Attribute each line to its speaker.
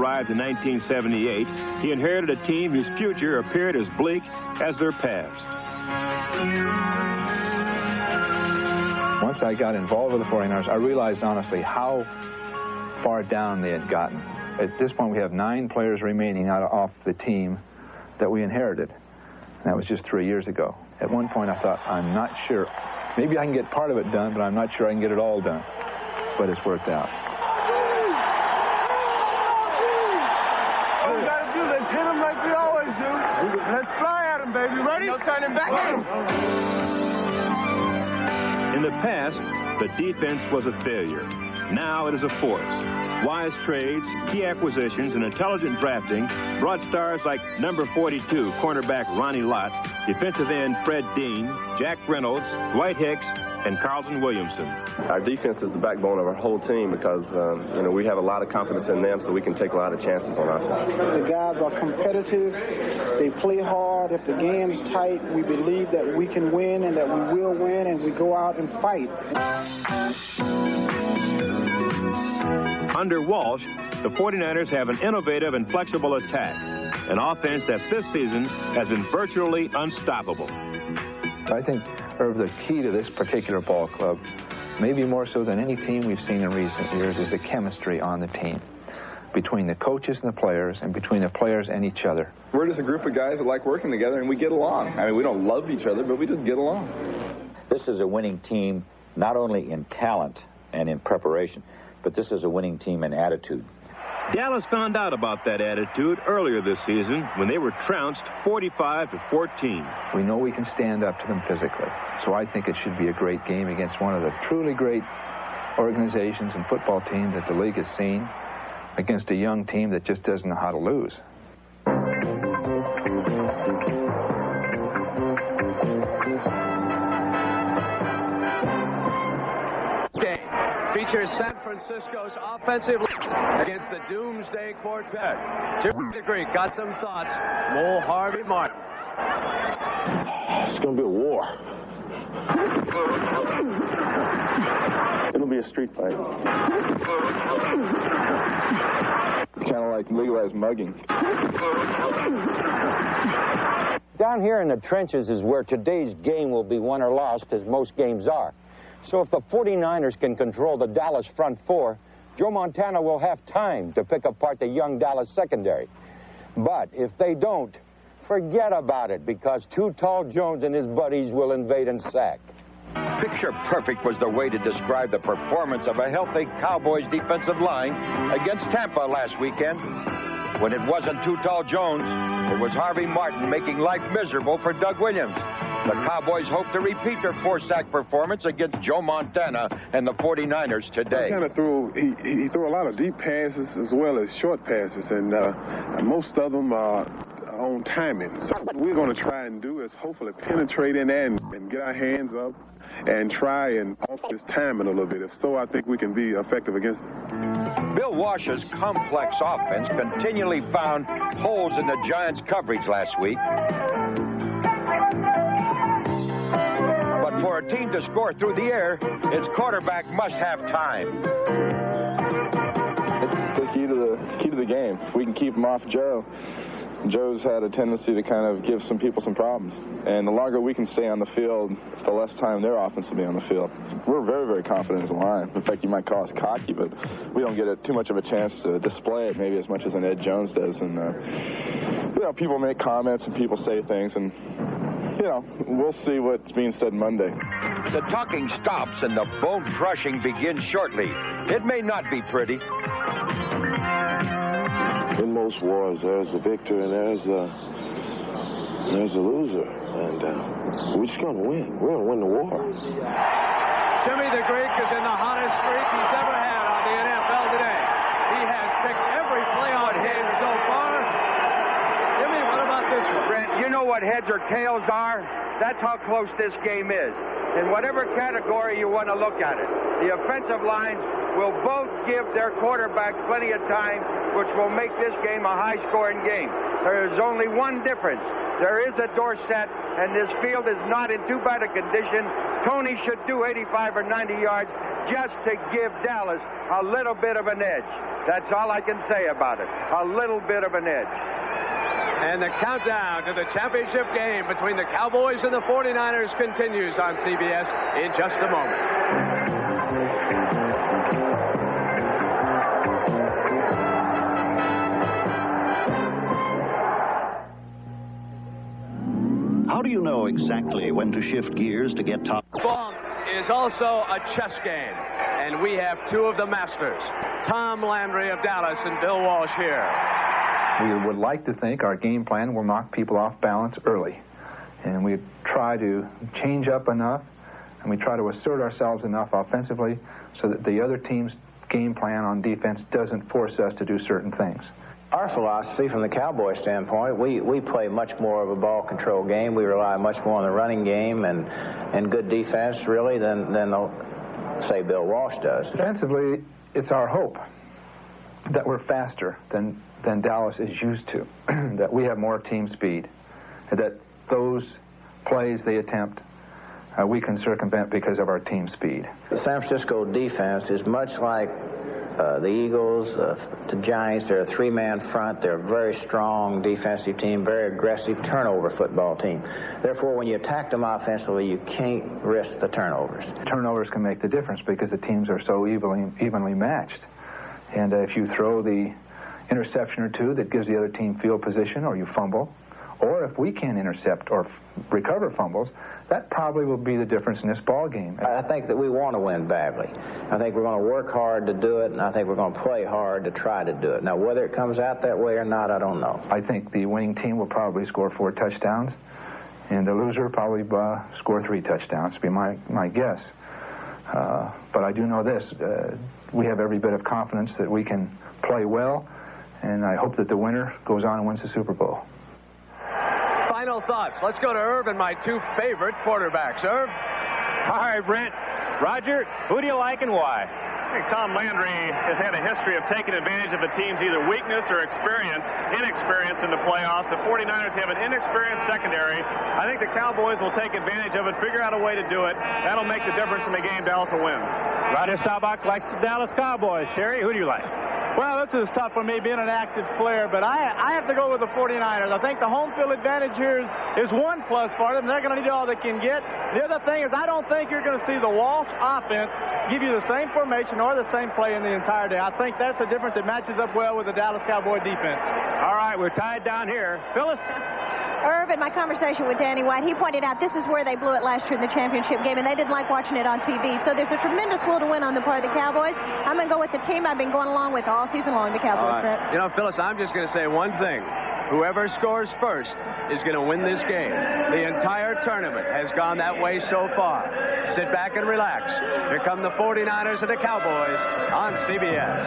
Speaker 1: arrived in 1978, he inherited a team whose future appeared as bleak as their past.
Speaker 2: Once I got involved with the 49ers, I realized honestly how far down they had gotten. At this point, we have 9 players remaining off the team that we inherited. And that was just 3 years ago. At one point, I thought, I'm not sure. Maybe I can get part of it done, but I'm not sure I can get it all done. But it's worked out.
Speaker 3: All we got to do is hit them like we always do. Let's fly at them, baby. Ready? No turning back.
Speaker 1: In the past, the defense was a failure. Now it is a force. Wise trades, key acquisitions, and intelligent drafting brought stars like number 42, cornerback Ronnie Lott, defensive end Fred Dean, Jack Reynolds, Dwight Hicks, and Carlton Williamson.
Speaker 4: Our defense is the backbone of our whole team because, we have a lot of confidence in them, so we can take a lot of chances on offense.
Speaker 5: The guys are competitive. They play hard. If the game is tight, we believe that we can win and that we will win, and we go out and fight.
Speaker 1: Under Walsh, the 49ers have an innovative and flexible attack, an offense that this season has been virtually unstoppable.
Speaker 2: I think, Irv, the key to this particular ball club, maybe more so than any team we've seen in recent years, is the chemistry on the team between the coaches and the players and between the players and each other.
Speaker 6: We're just a group of guys that like working together, and we get along. I mean, we don't love each other, but we just get along.
Speaker 7: This is a winning team not only in talent and in preparation, but this is a winning team in attitude.
Speaker 1: Dallas found out about that attitude earlier this season when they were trounced 45-14.
Speaker 2: We know we can stand up to them physically, so I think it should be a great game against one of the truly great organizations and football teams that the league has seen, against a young team that just doesn't know how to lose.
Speaker 8: Features San Francisco's offensive against the Doomsday Quartet. Jim Greek got some thoughts. Mole Harvey Martin.
Speaker 9: It's going to be a war. It'll be a street fight.
Speaker 6: Kind of like legalized mugging.
Speaker 7: Down here in the trenches is where today's game will be won or lost, as most games are. So if the 49ers can control the Dallas front four, Joe Montana will have time to pick apart the young Dallas secondary. But if they don't, forget about it, because Too Tall Jones and his buddies will invade and sack.
Speaker 10: Picture perfect was the way to describe the performance of a healthy Cowboys defensive line against Tampa last weekend. When it wasn't Too Tall Jones, it was Harvey Martin making life miserable for Doug Williams. The Cowboys hope to repeat their 4-sack performance against Joe Montana and the 49ers today.
Speaker 3: He threw a lot of deep passes as well as short passes, and most of them are on timing. So what we're going to try and do is hopefully penetrate in there and get our hands up and try and off this timing a little bit. If so, I think we can be effective against them.
Speaker 10: Bill Walsh's complex offense continually found holes in the Giants' coverage last week. But for a team to score through the air, its quarterback must have time.
Speaker 6: It's the key to the game. If we can keep him off Joe. Joe's had a tendency to kind of give some people some problems. And the longer we can stay on the field, the less time their offense will be on the field. We're very, very confident as a line. In fact, you might call us cocky, but we don't get too much of a chance to display it maybe as much as an Ed Jones does. And, people make comments and people say things, and, we'll see what's being said Monday.
Speaker 10: The talking stops and the bone crushing begins shortly. It may not be pretty.
Speaker 9: In most wars, there's a victor and there's a loser, and we're just going to win. We're going to win the war.
Speaker 8: Jimmy the Greek is in the hottest streak he's ever had on the NFL today. He has picked every playoff game so far. Jimmy, what about this one?
Speaker 10: Brent, you know what heads or tails are? That's how close this game is. In whatever category you want to look at it, the offensive lines will both give their quarterbacks plenty of time, which will make this game a high-scoring game. There is only one difference. There is a door set, and this field is not in too bad a condition
Speaker 7: Tony should do 85 or 90 yards just to give Dallas a little bit of an edge. That's all I can say about it. A little bit of an edge.
Speaker 8: And the countdown to the championship game between the Cowboys and the 49ers continues on CBS in just a moment.
Speaker 11: How do you know exactly when to shift gears to get top?
Speaker 8: Football is also a chess game, and we have two of the masters, Tom Landry of Dallas and Bill Walsh here.
Speaker 2: We would like to think our game plan will knock people off balance early, and we try to change up enough, and we try to assert ourselves enough offensively so that the other team's game plan on defense doesn't force us to do certain things.
Speaker 12: Our philosophy from the Cowboy standpoint, we play much more of a ball control game. We rely much more on the running game and good defense, really, than say, Bill Walsh does.
Speaker 2: Defensively, it's our hope that we're faster than Dallas is used to, that we have more team speed, and that those plays they attempt we can circumvent because of our team speed.
Speaker 12: The San Francisco defense is much like the Eagles, the Giants. They're a three-man front. They're a very strong defensive team, very aggressive turnover football team. Therefore, when you attack them offensively, you can't risk the turnovers.
Speaker 2: Turnovers can make the difference because the teams are so evenly matched. And if you throw the interception or two that gives the other team field position, or you fumble, or if we can intercept or recover fumbles, that probably will be the difference in this ball game.
Speaker 12: I think that we want to win badly. I think we're going to work hard to do it, and I think we're going to play hard to try to do it. Now, whether it comes out that way or not, I don't know.
Speaker 2: I think the winning team will probably score 4 touchdowns, and the loser will probably score 3 touchdowns, would be my guess. But I do know this. We have every bit of confidence that we can play well, and I hope that the winner goes on and wins the Super Bowl.
Speaker 8: Final thoughts. Let's go to Irv and my two favorite quarterbacks. Irv?
Speaker 13: All right, Brent. Roger, who do you like and why? I think Tom Landry has had a history of taking advantage of a team's either weakness or inexperience in the playoffs. The 49ers have an inexperienced secondary. I think the Cowboys will take advantage of it, figure out a way to do it. That'll make the difference in the game. Dallas will win.
Speaker 14: Roger Staubach likes the Dallas Cowboys. Terry, who do you like? Well, this is tough for me being an active player, but I have to go with the 49ers. I think the home field advantage here is one plus for them. They're going to need all they can get. The other thing is I don't think you're going to see the Walsh offense give you the same formation or the same play in the entire day. I think that's a difference that matches up well with the Dallas Cowboy defense.
Speaker 13: All right, we're tied down here. Phyllis?
Speaker 15: Irv, in my conversation with Danny White, he pointed out this is where they blew it last year in the championship game, and they didn't like watching it on TV. So there's a tremendous will to win on the part of the Cowboys. I'm going to go with the team I've been going along with all season long, the Cowboys.
Speaker 8: Right. You know, Phyllis, I'm just going to say one thing. Whoever scores first is going to win this game. The entire tournament has gone that way so far. Sit back and relax. Here come the 49ers and the Cowboys on CBS.